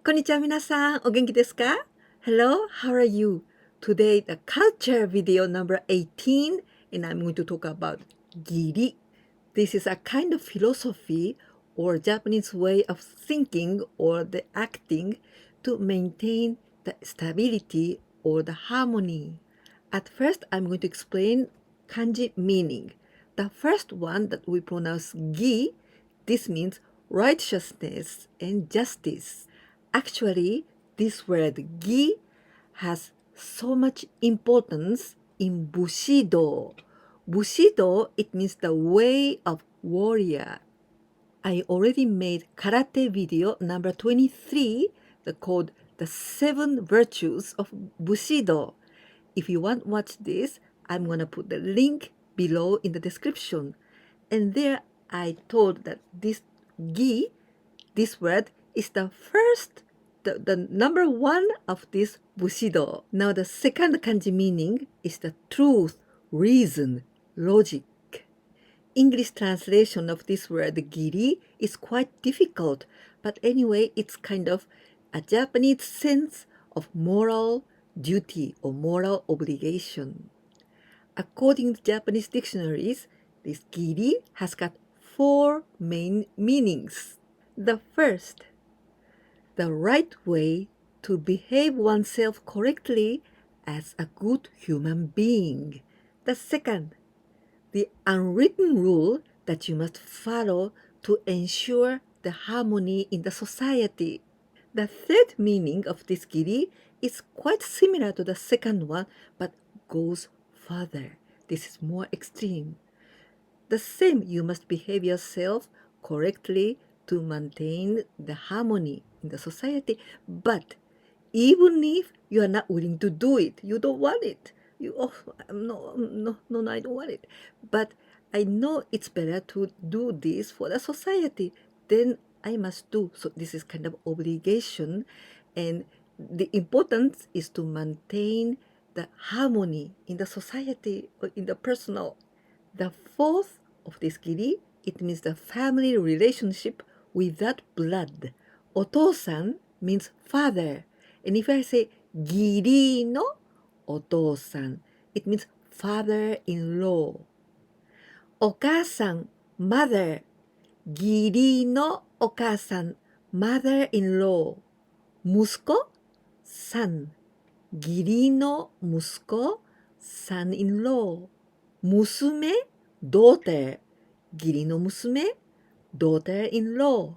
こんにちは皆さん、お元気ですか? Hello, how are you? Today, the culture video number 18, and I'm going to talk about Giri. This is a kind of philosophy or Japanese way of thinking or the acting to maintain the stability or the harmony. At first, I'm going to explain kanji meaning. The first one that we pronounce gi, this means righteousness and justice. Actually, this word gi has so much importance in Bushido. Bushido, it means the way of warrior. I already made karate video number 23 called The 7 Virtues of Bushido. If you want to watch this, I'm going to put the link below in the description. And there I told that this gi, this word, is the first, the number one of this Bushido. Now the second kanji meaning is the truth, reason, logic. English translation of this word giri is quite difficult, but anyway, it's kind of a Japanese sense of moral duty or moral obligation. According to Japanese dictionaries, this giri has got 4 main meanings. The first, the right way to behave oneself correctly as a good human being. The second, the unwritten rule that you must follow to ensure the harmony in the society. The third meaning of this giri is quite similar to the second one, but goes further. This is more extreme. The same, you must behave yourself correctly to maintain the harmony in the society, but even if you are not willing to do it, you don't want it. No, I don't want it. But I know it's better to do this for the society. Then I must do. So this is kind of obligation. And the importance is to maintain the harmony in the society or in the personal. The fourth of this giri, it means the family relationship without blood. Otosan means father. And if I say giri no otosan, it means father-in-law. Okasan, mother. Giri no okasan, mother-in-law. Musuko, son. Giri no musuko, son-in-law. Musume, daughter. Giri no musume, daughter-in-law.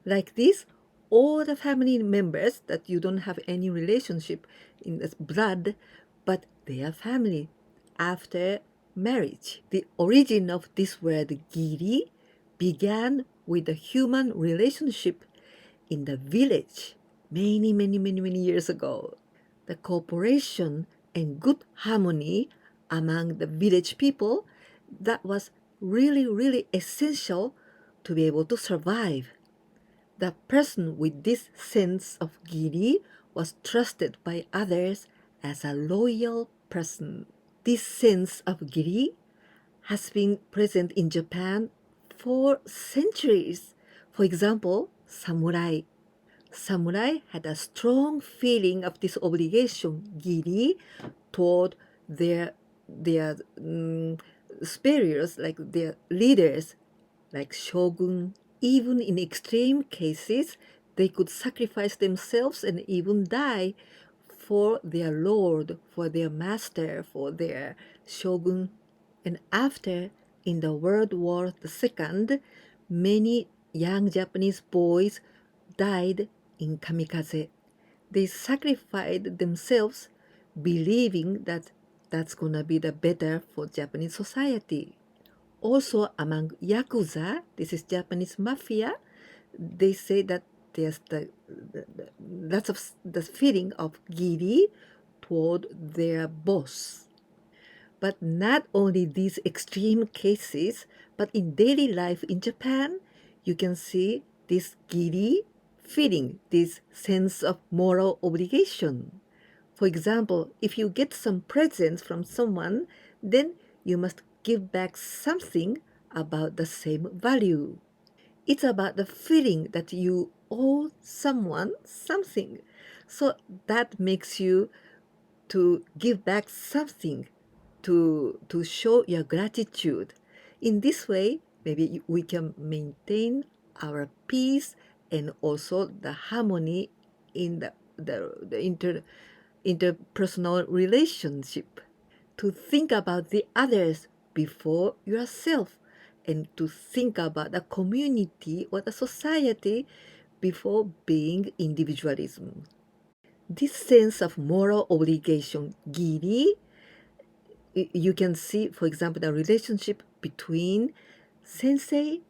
Like this, all the family members that you don't have any relationship in the blood, but they are family after marriage. The origin of this word giri began with the human relationship in the village many years ago. The cooperation and good harmony among the village people, that was really essential to be able to survive. The person with this sense of giri was trusted by others as a loyal person. This sense of giri has been present in Japan for centuries. For example, samurai. Samurai had a strong feeling of this obligation, giri, toward their superiors, like their leaders, like shogun. Even in extreme cases, they could sacrifice themselves and even die for their lord, for their master, for their shogun. And after, in the World War II, many young Japanese boys died in kamikaze. They sacrificed themselves, believing that that's gonna be the better for Japanese society. Also among Yakuza, this is Japanese mafia, they say that there's lots of the feeling of giri toward their boss. But not only these extreme cases, but in daily life in Japan, you can see this giri feeling, this sense of moral obligation. For example, if you get some presents from someone, then you must give back something about the same value. It's about the feeling that you owe someone something. So that makes you to give back something to show your gratitude. In this way, maybe we can maintain our peace and also the harmony in the interpersonal relationship. To think about the others before yourself and to think about the community or the society before being individualism. This sense of moral obligation, giri, you can see, for example, the relationship between sensei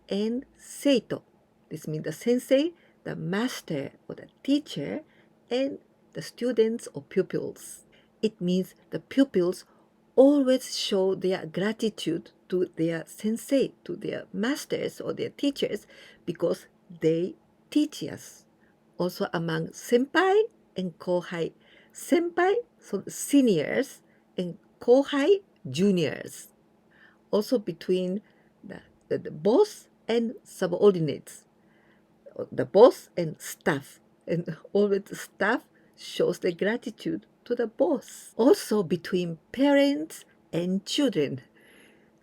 and seito. This means the sensei, the master or the teacher, and the students or pupils. It means the pupils always show their gratitude to their sensei, to their masters or their teachers, because they teach us. Also among senpai and kohai. Senpai, so seniors, and kohai, juniors. Also between the boss and subordinates, the boss and staff. And always the staff shows their gratitude to the boss. Also between parents and children.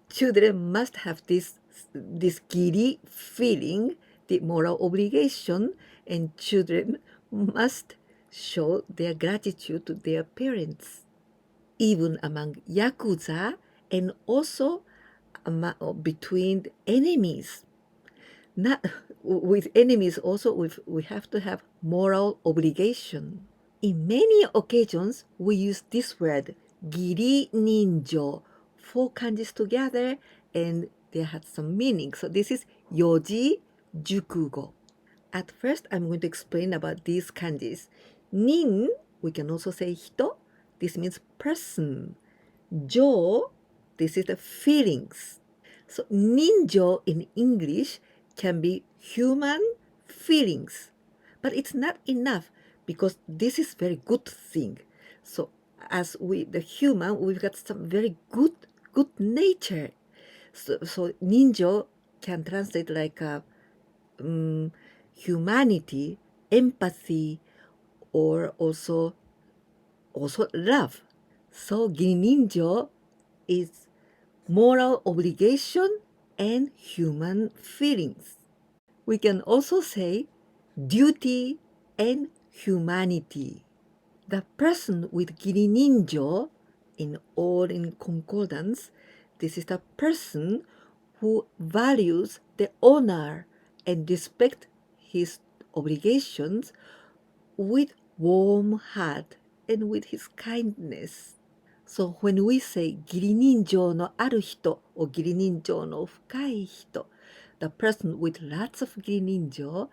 Children must have this giri feeling, the moral obligation, and children must show their gratitude to their parents. Even among yakuza and also between enemies. Not with enemies also we have to have moral obligation. In many occasions we use this word giri ninjo, four kanjis together, and they had some meaning. So this is yoji jukugo. At first I'm going to explain about these kanjis. Nin, we can also say hito. This means person. Jo, this is the feelings. So ninjo in English can be human feelings. But it's not enough because this is very good thing. So as the human, we've got some very good nature. So ninjo can translate like humanity, empathy, or also love. So Ginninjo is moral obligation and human feelings. We can also say duty and humanity. The person with Ginninjo in concordance, this is the person who values the honor and respect his obligations with warm heart and with his kindness. So when we say 義理人情のある人 or 義理人情の深い人, the person with lots of 義理人情,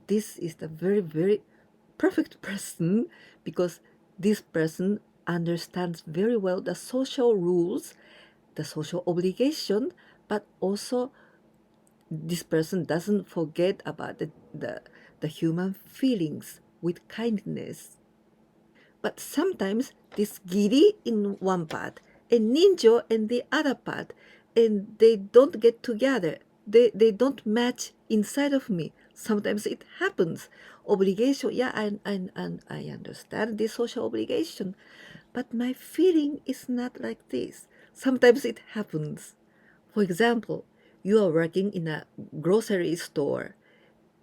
this is the very, very perfect person because this person understands very well the social rules, the social obligation, but also this person doesn't forget about the human feelings with kindness. But sometimes this giri in one part and ninjo in the other part, and they don't get together. They don't match inside of me. Sometimes it happens. Obligation, yeah, I understand this social obligation, but my feeling is not like this. Sometimes it happens. For example, you are working in a grocery store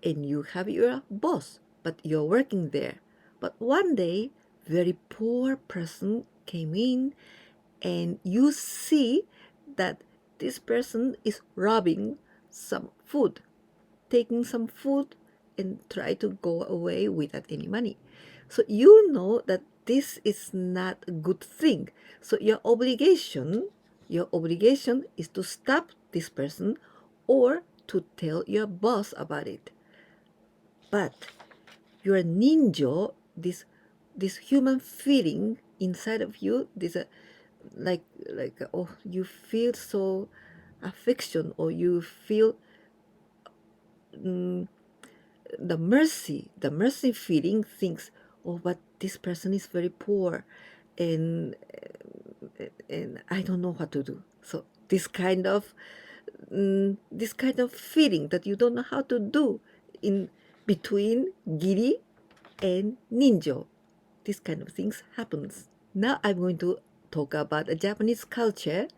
and you have your boss, but you're working there. But one day, very poor person came in and you see that this person is robbing some food, taking some food and try to go away without any money. So you know that this is not a good thing. So your obligation is to stop this person or to tell your boss about it. But your ninjo, this human feeling inside of you, this like oh, you feel so affection, or you feel the mercy feeling, thinks, oh, but this person is very poor, and I don't know what to do. So this kind of this kind of feeling that you don't know how to do in between Giri and NINJYO. This kind of things happens. Now I'm going to talk about a Japanese culture,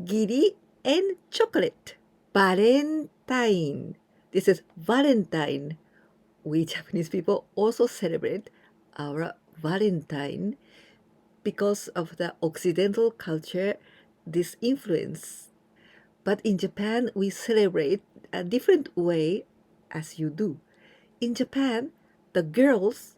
Giri and chocolate. Valentine. This is Valentine. We Japanese people also celebrate our Valentine because of the Occidental culture, this influence. But in Japan, we celebrate a different way as you do. In Japan, the girls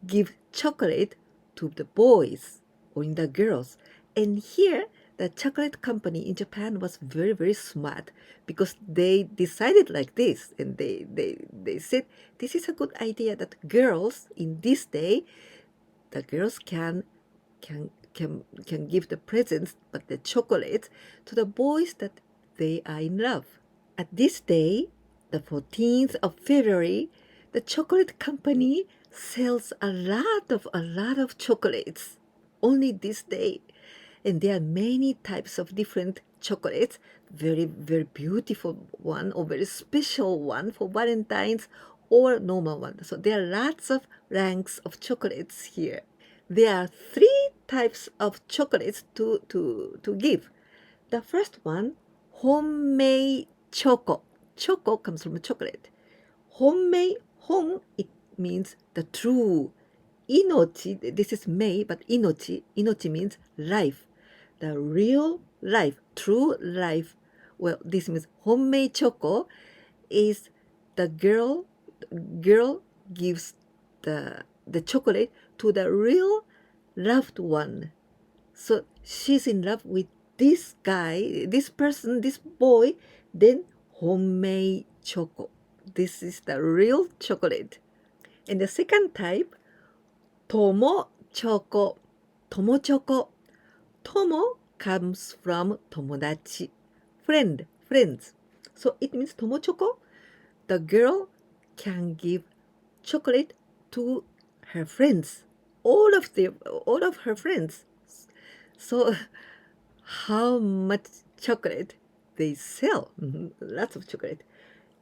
give chocolate to the boys or in the girls. And here, the chocolate company in Japan was very, very smart because they decided like this. And they said, this is a good idea that girls in this day, the girls can give the presents, but the chocolates to the boys that they are in love. At this day, the 14th of February, the chocolate company sells a lot of chocolates only this day. And there are many types of different chocolates, very, very beautiful one or very special one for Valentine's or normal one. So there are lots of ranks of chocolates here. There are 3 types of chocolates to give. The first one, homemade choco. Choco comes from chocolate. Homemade, home, it means the true. Inochi, this is mei, but inochi means life. The real life, true life. Well, this means homemade choco is the girl gives the chocolate to the real loved one. So she's in love with this guy, this person, this boy, then homemade choco. This is the real chocolate. And the second type, tomo choco. Tomo choco. Tomo comes from tomodachi, friends. So it means tomo choco. The girl can give chocolate to her friends, all of her friends. So how much chocolate they sell? Lots of chocolate.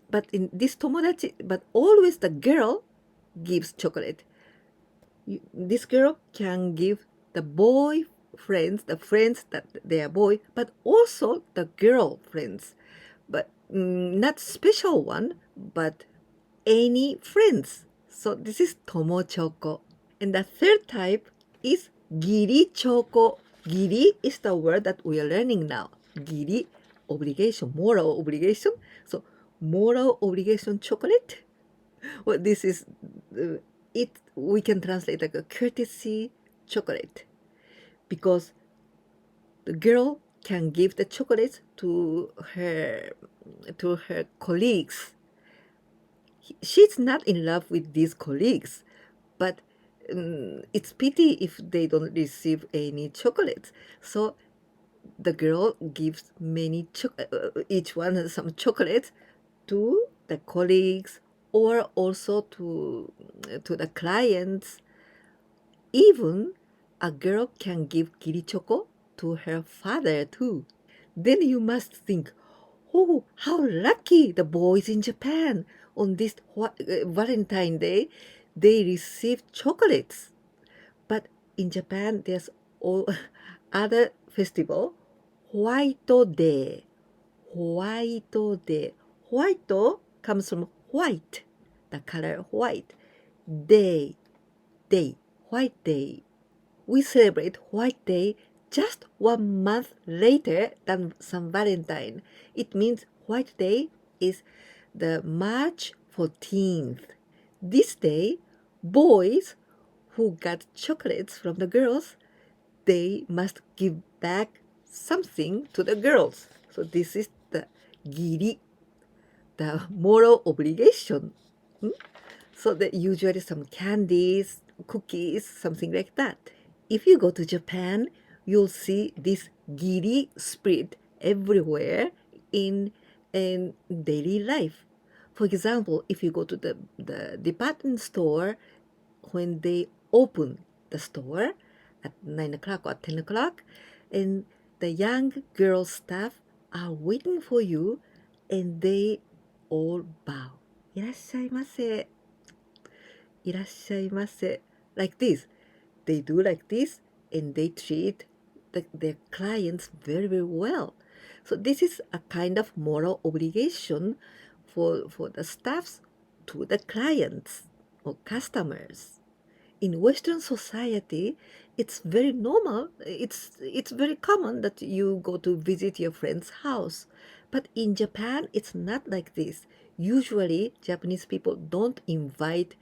But in this tomodachi, but always the girl gives chocolate. This girl can give the boy friends, the friends that they are boy, but also the girl friends. But not special one, but any friends. So this is tomo choco. And the third type is giri choco. Giri is the word that we are learning now. Giri, obligation, moral obligation. So moral obligation chocolate. Well, this is it. We can translate like a courtesy chocolate, because the girl can give the chocolates to her colleagues. She's not in love with these colleagues, but it's pity if they don't receive any chocolates. So the girl gives many each one some chocolates to the colleagues or also to the clients. Even a girl can give giri choco to her father too. Then you must think, oh, how lucky the boys in Japan on this Valentine Day, they receive chocolates. But in Japan, there's all other festival, White Day. White Day. White comes from white, the color white. Day, White Day. We celebrate White Day just 1 month later than San Valentine. It means White Day is the March 14th. This day, boys who got chocolates from the girls, they must give back something to the girls. So this is the giri, the moral obligation. So that usually some candies, cookies, something like that. If you go to Japan, you'll see this giri spirit everywhere in daily life. For example, if you go to the department store, when they open the store at 9 o'clock or 10 o'clock, and the young girl staff are waiting for you and they all bow. いらっしゃいませ。いらっしゃいませ。Like this. They do like this and they treat their clients very, very well. So this is a kind of moral obligation for the staffs to the clients or customers. In Western society, it's very normal. It's very common that you go to visit your friend's house. But in Japan, it's not like this. Usually, Japanese people don't invite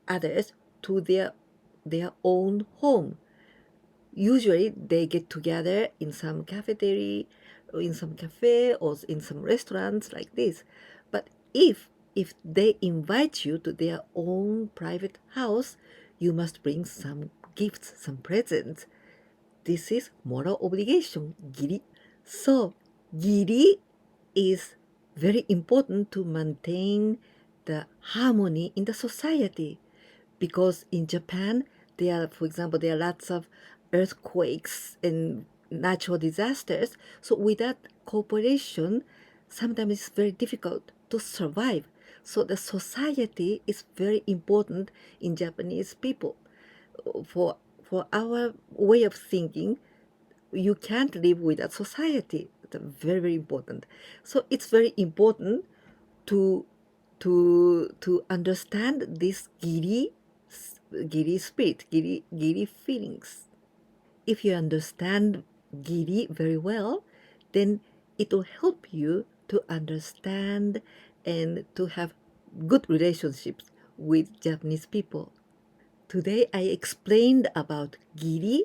others to their own home. Usually, they get together in some cafeteria, or in some cafe, or in some restaurants like this. But if they invite you to their own private house, you must bring some gifts, some presents. This is moral obligation, giri. So, giri is very important to maintain the harmony in the society. Because in Japan, for example, there are lots of earthquakes and natural disasters. So without cooperation, sometimes it's very difficult to survive. So the society is very important in Japanese people. For for our way of thinking, you can't live without society. It's very, very important. So it's very important to to understand this giri spirit, giri feelings. If you understand giri very well, then it will help you to understand and to have good relationships with Japanese people. Today I explained about giri,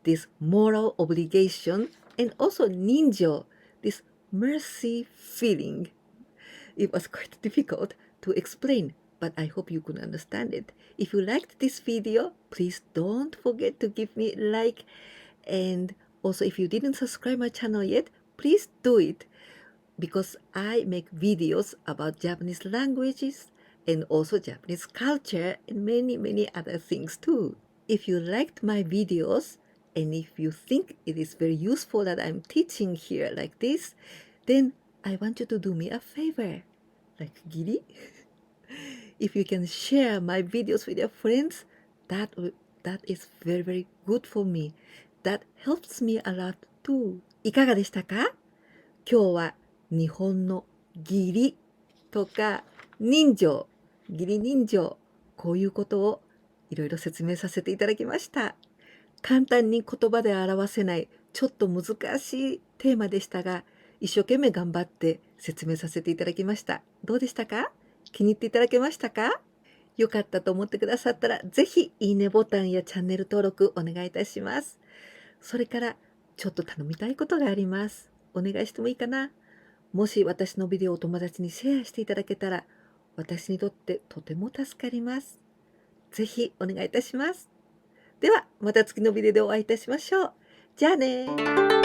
this moral obligation, and also ninjo, this mercy feeling. It was quite difficult to explain, but I hope you could understand it. If you liked this video, please don't forget to give me a like. And also, if you didn't subscribe my channel yet, please do it. Because I make videos about Japanese languages and also Japanese culture and many, many other things too. If you liked my videos and if you think it is very useful that I'm teaching here like this, then I want you to do me a favor. Like giri? If you can share my videos with your friends, that is very, very good for me. That helps me a lot too. いかがでしたか？今日は日本の義理とか人情、義理人情、こういうことをいろいろ説明させていただきました。簡単に言葉で表せないちょっと難しいテーマでしたが、一生懸命頑張って説明させていただきました。どうでしたか？気に入っていただけましたか？よかったと思ってくださったら、ぜひいいねボタンやチャンネル登録お願いいたします。それからちょっと頼みたいことがあります。お願いしてもいいかな？もし私のビデオをお友達にシェアしていただけたら、私にとってとても助かります。ぜひお願いいたします。では、また次のビデオでお会いいたしましょう。じゃあねー。